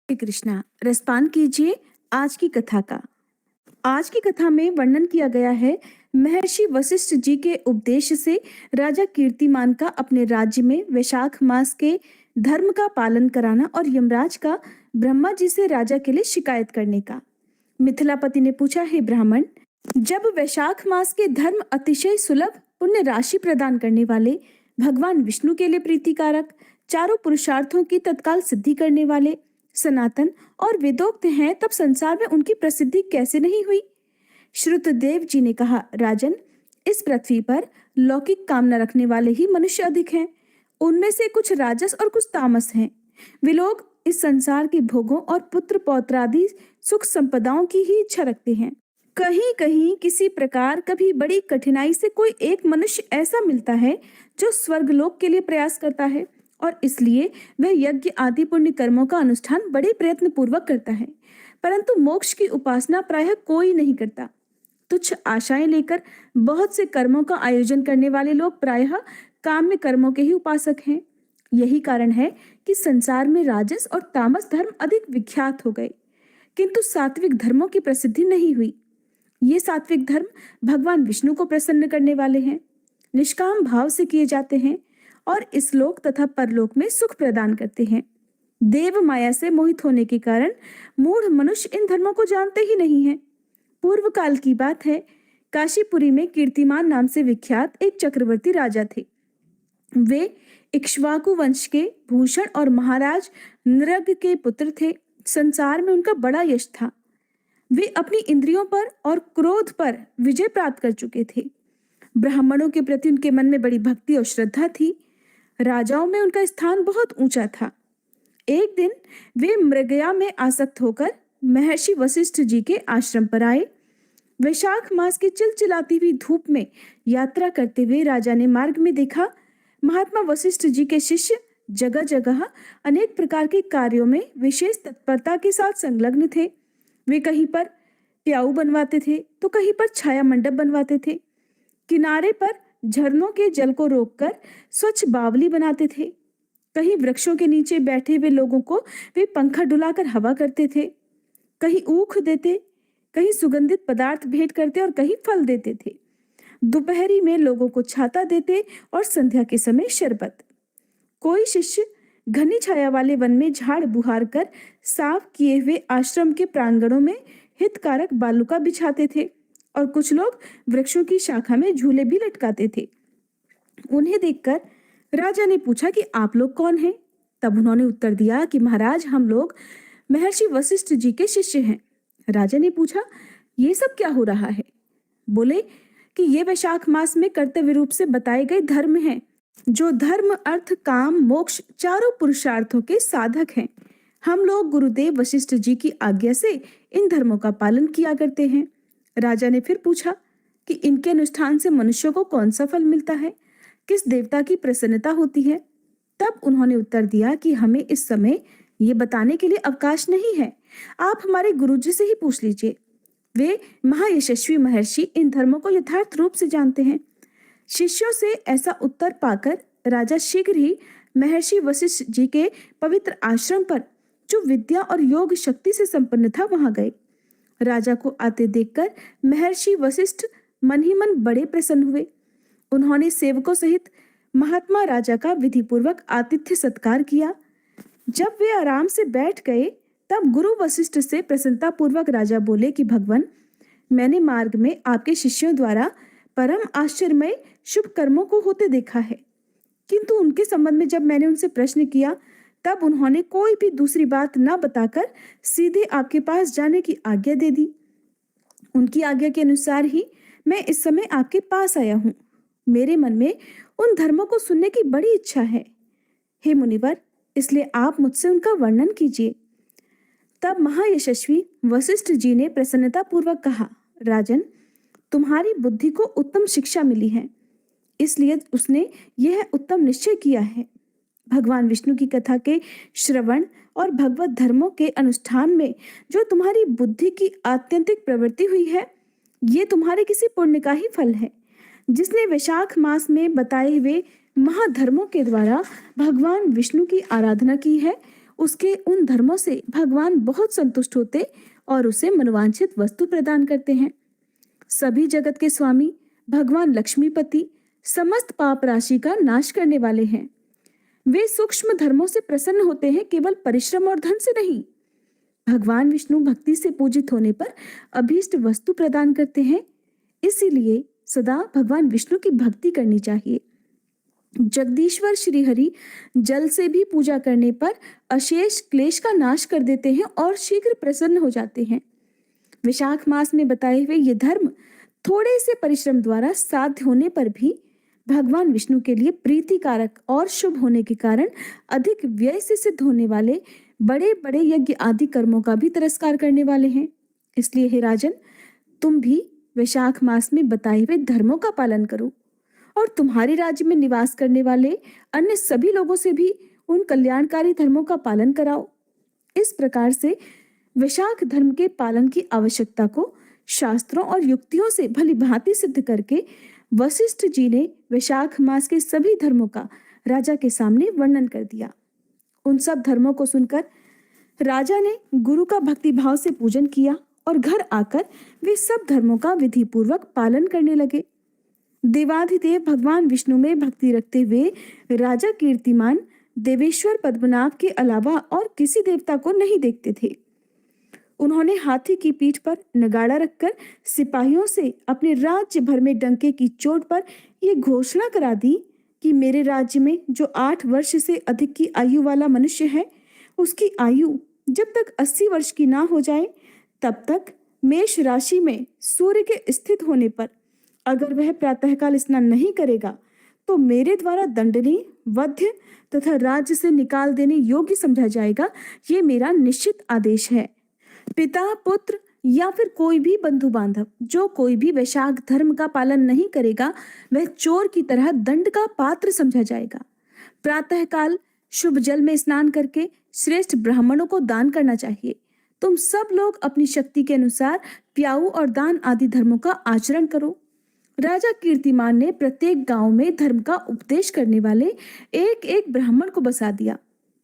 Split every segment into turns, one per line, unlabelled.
श्री कृष्णा। रसपान कीजिए आज की कथा का। आज की कथा में वर्णन किया गया है महर्षि वशिष्ठ जी के उपदेश से राजा कीर्तिमान का अपने राज्य में वैशाख मास के धर्म का पालन कराना और यमराज का ब्रह्मा जी से राजा के लिए शिकायत करने का। मिथिलापति ने पूछा, हे ब्राह्मण, जब वैशाख मास के धर्म अतिशय सुलभ पुण्य राशि प्रदान करने वाले, भगवान विष्णु के लिए प्रीतिकारक, चारों पुरुषार्थों की तत्काल सिद्धि करने वाले, सनातन और वेदोक्त हैं, तब संसार में उनकी प्रसिद्धि कैसे नहीं हुई? श्रुतदेव जी ने कहा, राजन, इस पृथ्वी पर लौकिक कामना रखने वाले ही मनुष्य अधिक हैं। उनमें से कुछ राजस और कुछ तामस हैं। वे लोग इस संसार के भोगों और पुत्र पौत्रादि सुख संपदाओं की ही इच्छा रखते हैं। कहीं कहीं किसी प्रकार कभी बड़ी कठिनाई से कोई एक मनुष्य ऐसा मिलता है जो स्वर्गलोक के लिए प्रयास करता है, और इसलिए वह यज्ञ आदि पुण्य कर्मों का अनुष्ठान बड़े प्रयत्न पूर्वक करता है, परंतु मोक्ष की उपासना प्रायः कोई नहीं करता। तुच्छ आशाएं लेकर बहुत से कर्मों का आयोजन करने वाले लोग प्रायः काम्य कर्मों के ही उपासक हैं। यही कारण है कि संसार में राजस और तामस धर्म अधिक विख्यात हो गए, किंतु सात्विक धर्मों की प्रसिद्धि नहीं हुई। ये सात्विक धर्म भगवान विष्णु को प्रसन्न करने वाले हैं, निष्काम भाव से किए जाते हैं और इस लोक तथा परलोक में सुख प्रदान करते हैं। देव माया से मोहित होने के कारण मूढ़ मनुष्य इन धर्मों को जानते ही नहीं है। पूर्व काल की बात है, काशीपुरी में कीर्तिमान नाम से विख्यात एक चक्रवर्ती राजा थे। वे इक्ष्वाकु वंश के भूषण और महाराज नृग के पुत्र थे। संसार में उनका बड़ा यश था। वे अपनी इंद्रियों पर और क्रोध पर विजय प्राप्त कर चुके थे। ब्राह्मणों के प्रति उनके मन में बड़ी भक्ति और श्रद्धा थी। राजाओं में उनका स्थान बहुत ऊंचा था। एक दिन वे मृगया में आसक्त होकर महर्षि वशिष्ठ जी के आश्रम पर आए। वैशाख मास की चिलचिलाती हुई धूप में यात्रा करते हुए राजा ने मार्ग में देखा, महात्मा वशिष्ठ जी के शिष्य जगह जगह अनेक प्रकार के कार्यों में विशेष तत्परता के साथ संलग्न थे। वे कहीं पर प्याऊ बनवाते थे तो कहीं पर छाया मंडप बनवाते थे। किनारे पर झरनों के जल को रोककर स्वच्छ बावली बनाते थे। कहीं वृक्षों के नीचे बैठे हुए लोगों को वे पंखा डुलाकर हवा करते थे। कहीं ऊख देते, कहीं सुगंधित पदार्थ भेंट करते और कहीं फल देते थे। दोपहरी में लोगों को छाता देते और संध्या के समय शरबत। कोई शिष्य घनी छाया वाले वन में झाड़ बुहार कर साफ किए हुए आश्रम के प्रांगणों में हितकारक बालुका बिछाते थे और कुछ लोग वृक्षों की शाखा में झूले भी लटकाते थे। उन्हें देखकर राजा ने पूछा कि आप लोग कौन हैं? तब उन्होंने उत्तर दिया कि महाराज, हम लोग महर्षि वशिष्ठ जी के शिष्य हैं। राजा ने पूछा, ये सब क्या हो रहा है? बोले कि ये वैशाख मास में कर्तव्य रूप से बताए गए धर्म हैं, जो धर्म अर्थ काम मोक्ष चारों पुरुषार्थों के साधक हैं। हम लोग गुरुदेव वशिष्ठ जी की आज्ञा से इन धर्मों का पालन किया करते हैं। राजा ने फिर पूछा कि इनके अनुष्ठान से मनुष्यों को कौन सा फल मिलता है, किस देवता की प्रसन्नता होती है? तब उन्होंने उत्तर दिया कि हमें इस समय ये बताने के लिए अवकाश नहीं है, आप हमारे गुरुजी से ही पूछ लीजिए। वे महायशस्वी महर्षि इन धर्मों को यथार्थ रूप से जानते हैं। शिष्यों से ऐसा उत्तर पाकर राजा शीघ्र ही महर्षि वशिष्ठ जी के पवित्र आश्रम पर, जो विद्या और योग शक्ति से संपन्न था, वहां गए। राजा को आते देखकर महर्षि वशिष्ठ मन ही मन बड़े प्रसन्न हुए। उन्होंने सेवकों सहित महात्मा राजा का विधिपूर्वक आतिथ्य सत्कार किया। जब वे आराम से बैठ गए, तब गुरु वशिष्ठ से प्रसन्नता पूर्वक राजा बोले कि भगवान, मैंने मार्ग में आपके शिष्यों द्वारा परम आश्चर्यमय शुभ कर्मों को होते देखा है, किंतु उनके संबंध में जब मैंने उनसे प्रश्न किया, तब उन्होंने कोई भी दूसरी बात न बताकर सीधे आपके पास जाने की आज्ञा दे दी। उनकी आज्ञा के अनुसार ही मैं इस समय आपके पास आया हूँ। मेरे मन में उन धर्मों को सुनने की बड़ी इच्छा है। हे मुनिवर, इसलिए आप मुझसे उनका वर्णन कीजिए। तब महायशस्वी वशिष्ठ जी ने प्रसन्नता पूर्वक कहा, राजन, तुम्हारी बुद्धि को उत्तम शिक्षा मिली है, इसलिए उसने यह उत्तम निश्चय किया है। भगवान विष्णु की कथा के श्रवण और भगवत धर्मों के अनुष्ठान में जो तुम्हारी बुद्धि की आत्यंतिक प्रवृत्ति हुई है, ये तुम्हारे किसी पुण्य का ही फल है। जिसने वैशाख मास में बताए हुए महाधर्मों के द्वारा भगवान विष्णु की आराधना की है, उसके उन धर्मों से भगवान बहुत संतुष्ट होते और उसे मनोवांछित वस्तु प्रदान करते हैं। सभी जगत के स्वामी भगवान लक्ष्मीपति समस्त पाप राशि का नाश करने वाले हैं। वे सूक्ष्म धर्मों से प्रसन्न होते हैं, केवल परिश्रम और धन से नहीं। भगवान विष्णु भक्ति से पूजित होने पर अभीष्ट वस्तु प्रदान करते हैं। इसीलिए सदा भगवान विष्णु की भक्ति करनी चाहिए। जगदीश्वर श्री हरि जल से भी पूजा करने पर अशेष क्लेश का नाश कर देते हैं और शीघ्र प्रसन्न हो जाते हैं। विशाख मास में बताए हुए ये धर्म थोड़े से परिश्रम द्वारा साध्य होने पर भी भगवान विष्णु के लिए प्रीतिकारक और शुभ होने के कारण अधिक व्यय से सिद्ध होने वाले बड़े बड़े यज्ञ आदि कर्मों का भी तिरस्कार करने वाले हैं। इसलिए हे राजन, तुम भी वैशाख मास में बताए हुए धर्मों का पालन करो और तुम्हारे राज्य में निवास करने वाले अन्य सभी लोगों से भी उन कल्याणकारी धर्मों का पालन कराओ। इस प्रकार से वैशाख धर्म के पालन की आवश्यकता को शास्त्रों और युक्तियों से भली भांति सिद्ध करके वशिष्ठ जी ने वैशाख मास के सभी धर्मों का राजा के सामने वर्णन कर दिया। उन सब धर्मों को सुनकर राजा ने गुरु का भक्ति भाव से पूजन किया और घर आकर वे सब धर्मों का विधि पूर्वक पालन करने लगे। देवाधिदेव भगवान विष्णु में भक्ति रखते हुए राजा कीर्तिमान देवेश्वर पद्मनाभ के अलावा और किसी देवता को नहीं देखते थे। उन्होंने हाथी की पीठ पर नगाड़ा रखकर सिपाहियों से अपने राज्य भर में डंके की चोट पर यह घोषणा करा दी कि मेरे राज्य में जो 8 वर्ष से अधिक की आयु वाला मनुष्य है, उसकी आयु जब तक 80 वर्ष की ना हो जाए तब तक मेष राशि में सूर्य के स्थित होने पर अगर वह प्रातःकाल स्नान नहीं करेगा तो मेरे द्वारा दंडनीय, वध्य तथा राज्य से निकाल देने योग्य समझा जाएगा। ये मेरा निश्चित आदेश है। पिता, पुत्र या फिर कोई भी बंधु बांधव जो कोई भी वैशाख धर्म का पालन नहीं करेगा वह चोर की तरह दंड का पात्र समझा जाएगा। प्रातःकाल शुभ जल में स्नान करके श्रेष्ठ ब्राह्मणों को दान करना चाहिए। तुम सब लोग अपनी शक्ति के अनुसार प्याऊ और दान आदि धर्मों का आचरण करो। राजा कीर्तिमान ने प्रत्येक गांव में धर्म का उपदेश करने वाले एक एक ब्राह्मण को बसा दिया।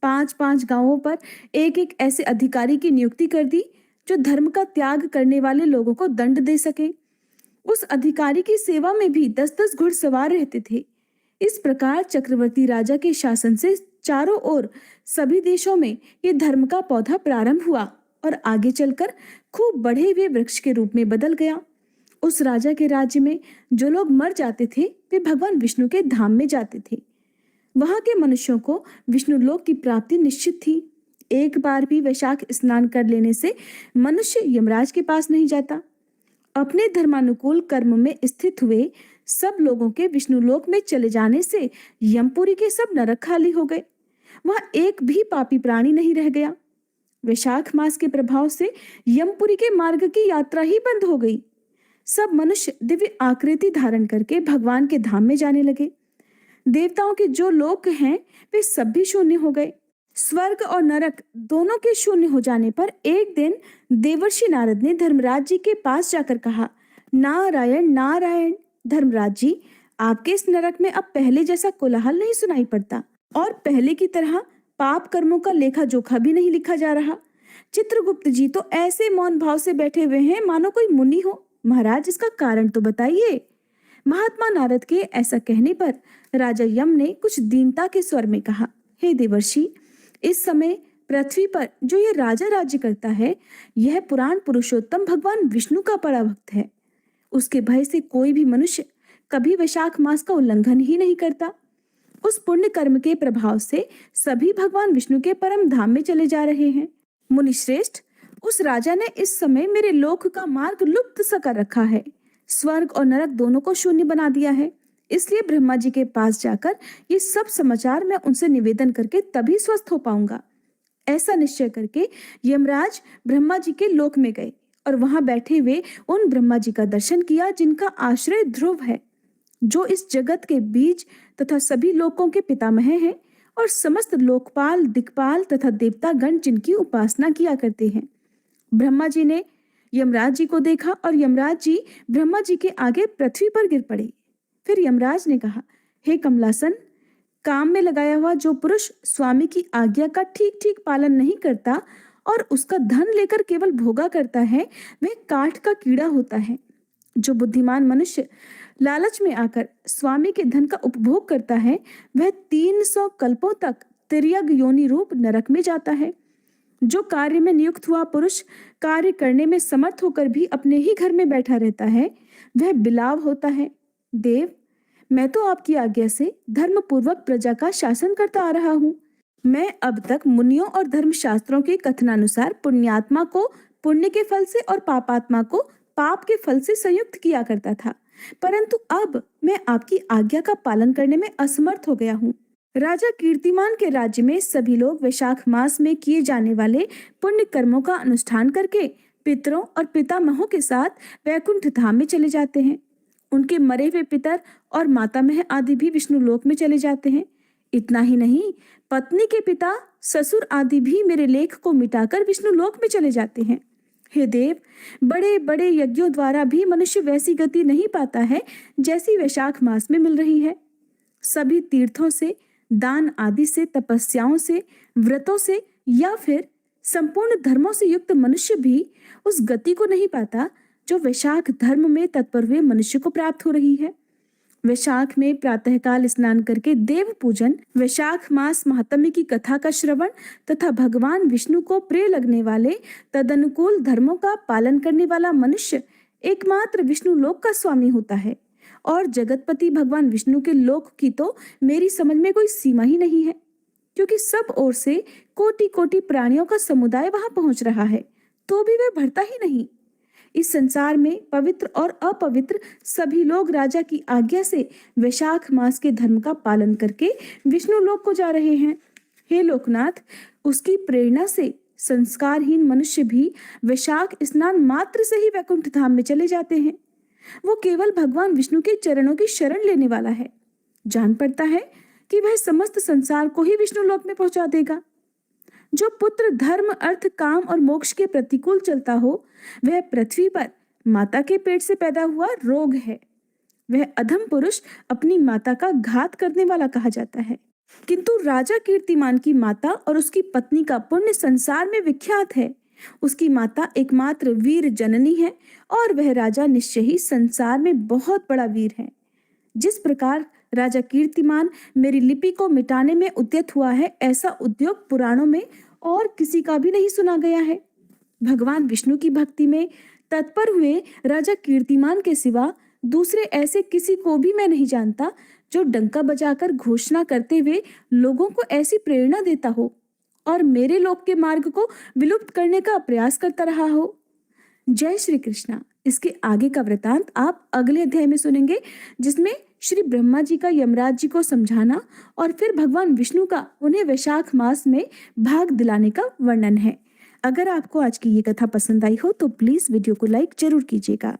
5-5 गांवों पर एक एक ऐसे अधिकारी की नियुक्ति कर दी जो धर्म का त्याग करने वाले लोगों को दंड दे सके। उस अधिकारी की सेवा में भी 10-10 घुड़सवार रहते थे। इस प्रकार चक्रवर्ती राजा के शासन से चारों ओर सभी देशों में ये धर्म का पौधा प्रारंभ हुआ और आगे चलकर खूब बढ़े हुए वृक्ष के रूप में बदल गया। उस राजा के राज्य में जो लोग मर जाते थे वे भगवान विष्णु के धाम में जाते थे। वहां के मनुष्यों को विष्णु लोक की प्राप्ति निश्चित थी। एक बार भी वैशाख स्नान कर लेने से मनुष्य यमराज के पास नहीं जाता। अपने धर्मानुकूल कर्म में स्थित हुए सब लोगों के विष्णु लोक में चले जाने से यमपुरी के सब नरक खाली हो गए। वहां एक भी पापी प्राणी नहीं रह गया। वैशाख मास के प्रभाव से यमपुरी के मार्ग की यात्रा ही बंद हो गई। सब मनुष्य दिव्य आकृति धारण करके भगवान के धाम में जाने लगे। देवताओं के जो लोक हैं वे सब भी शून्य हो गए। स्वर्ग और नरक दोनों के शून्य हो जाने पर एक दिन देवर्षि नारद ने धर्मराज जी के पास जाकर कहा, नारायण नारायण। धर्मराज जी, आपके इस नरक में अब पहले जैसा कोलाहल नहीं सुनाई पड़ता और पहले की तरह पाप कर्मों का लेखा जोखा भी नहीं लिखा जा रहा। चित्रगुप्त जी तो ऐसे मौन भाव से बैठे हुए हैं मानो कोई मुनि हो। महाराज, इसका कारण तो बताइए। महात्मा नारद के ऐसा कहने पर राजा यम ने कुछ दीनता के स्वर में कहा, हे देवर्षि, इस समय पृथ्वी पर जो यह राजा राज्य करता है यह पुराण पुरुषोत्तम भगवान विष्णु का बड़ा भक्त है। उसके भय से कोई भी मनुष्य कभी वैशाख मास का उल्लंघन ही नहीं करता। उस पुण्य कर्म के प्रभाव से सभी भगवान विष्णु के परम धाम में चले जा रहे हैं। मुनि श्रेष्ठ, उस राजा ने इस समय मेरे लोक का मार्ग लुप्त सा कर रखा है। स्वर्ग और नरक दोनों को शून्य बना दिया है। इसलिए ब्रह्मा जी के पास जाकर ये सब समाचार मैं उनसे निवेदन करके तभी स्वस्थ हो पाऊंगा। ऐसा निश्चय करके यमराज ब्रह्मा जी के लोक में गए और वहां बैठे हुए उन ब्रह्मा जी का दर्शन किया जिनका आश्रय ध्रुव है, जो इस जगत के बीज तथा सभी लोकों के पितामह हैं और समस्त लोकपाल, दिक्पाल तथा देवता गण जिनकी उपासना किया करते हैं। ब्रह्मा जी ने यमराज जी को देखा और यमराज जी ब्रह्मा जी के आगे पृथ्वी पर गिर पड़े। फिर यमराज ने कहा, हे कमलासन, काम में लगाया हुआ जो पुरुष स्वामी की आज्ञा का ठीक ठीक पालन नहीं करता और उसका धन लेकर केवल भोगा करता है, वह काठ का कीड़ा होता है। जो बुद्धिमान मनुष्य लालच में आकर स्वामी के धन का उपभोग करता है, वह 300 कल्पों तक तिर्यक योनि रूप नरक में जाता है। जो कार्य में नियुक्त हुआ पुरुष कार्य करने में समर्थ होकर भी अपने ही घर में बैठा रहता है, वह बिलाव होता है। देव, मैं तो आपकी आज्ञा से धर्म पूर्वक प्रजा का शासन करता आ रहा हूँ। मैं अब तक मुनियों और धर्मशास्त्रों के कथनानुसार पुण्यात्मा को पुण्य के फल से और पापात्मा को पाप के फल से संयुक्त किया करता था, परंतु अब मैं आपकी आज्ञा का पालन करने में असमर्थ हो गया हूँ। राजा कीर्तिमान के राज्य में सभी लोग वैशाख मास में किए जाने वाले पुण्य कर्मों का अनुष्ठान करके पितरों और पितामहों के साथ वैकुंठ धाम में चले जाते हैं। उनके मरे हुए पितर और मातामह आदि भी विष्णु लोक में चले जाते हैं। इतना ही नहीं, पत्नी के पिता, ससुर आदि भी मेरे लेख को मिटाकर विष्णु लोक में चले जाते हैं। हे देव, बड़े बड़े यज्ञों द्वारा भी मनुष्य वैसी गति नहीं पाता है जैसी वैशाख मास में मिल रही है। सभी तीर्थों से, दान आदि से, तपस्याओं से, व्रतों से या फिर संपूर्ण धर्मों से युक्त मनुष्य भी उस गति को नहीं पाता जो वैशाख धर्म में तत्पर हुए मनुष्य को प्राप्त हो रही है। वैशाख में प्रातःकाल स्नान करके देव पूजन, वैशाख मास महात्म्य की कथा का श्रवण तथा भगवान विष्णु को प्रिय लगने वाले तदनुकूल धर्मों का पालन करने वाला मनुष्य एकमात्र विष्णु लोक का स्वामी होता है। और जगतपति भगवान विष्णु के लोक की तो मेरी समझ में कोई सीमा ही नहीं है, क्योंकि सब ओर से कोटि कोटि प्राणियों का समुदाय वहां पहुंच रहा है, तो भी वह भरता ही नहीं। इस संसार में पवित्र और अपवित्र सभी लोग राजा की आज्ञा से वैशाख मास के धर्म का पालन करके विष्णु लोक को जा रहे हैं। हे लोकनाथ, उसकी प्रेरणा से संस्कारहीन मनुष्य भी वैशाख स्नान मात्र से ही वैकुंठ धाम में चले जाते हैं। वो केवल भगवान विष्णु के चरणों की शरण लेने वाला है, जान पड़ता है कि वह समस्त संसार को ही विष्णु लोक में पहुंचा देगा। जो पुत्र धर्म, अर्थ, काम और मोक्ष के प्रतिकूल चलता हो, वह पृथ्वी पर माता के पेट से पैदा हुआ रोग है। वह अधम पुरुष अपनी माता का घात करने वाला कहा जाता है। किंतु राजा कीर्तिमान की माता और उसकी पत्नी का पुण्य संसार में विख्यात है। उसकी माता एकमात्र वीर जननी है और वह राजा निश्चय ही संसार में बहुत बड़ा वीर है। जिस प्रकार राजा कीर्तिमान मेरी लिपि को मिटाने में उद्यत हुआ है, ऐसा उद्योग पुराणों में और किसी का भी नहीं सुना गया है। भगवान विष्णु की भक्ति में तत्पर हुए राजा कीर्तिमान के सिवा दूसरे ऐसे किसी को भी मैं नहीं जानता जो डंका बजाकर घोषणा करते हुए लोगों को ऐसी प्रेरणा देता हो और मेरे लोक के मार्ग को विलुप्त करने का प्रयास करता रहा हो। जय श्री कृष्णा। इसके आगे का वृतांत आप अगले अध्याय में सुनेंगे, जिसमें श्री ब्रह्मा जी का यमराज जी को समझाना और फिर भगवान विष्णु का उन्हें वैशाख मास में भाग दिलाने का वर्णन है। अगर आपको आज की ये कथा पसंद आई हो तो प्लीज वीडियो को लाइक जरूर कीजिएगा।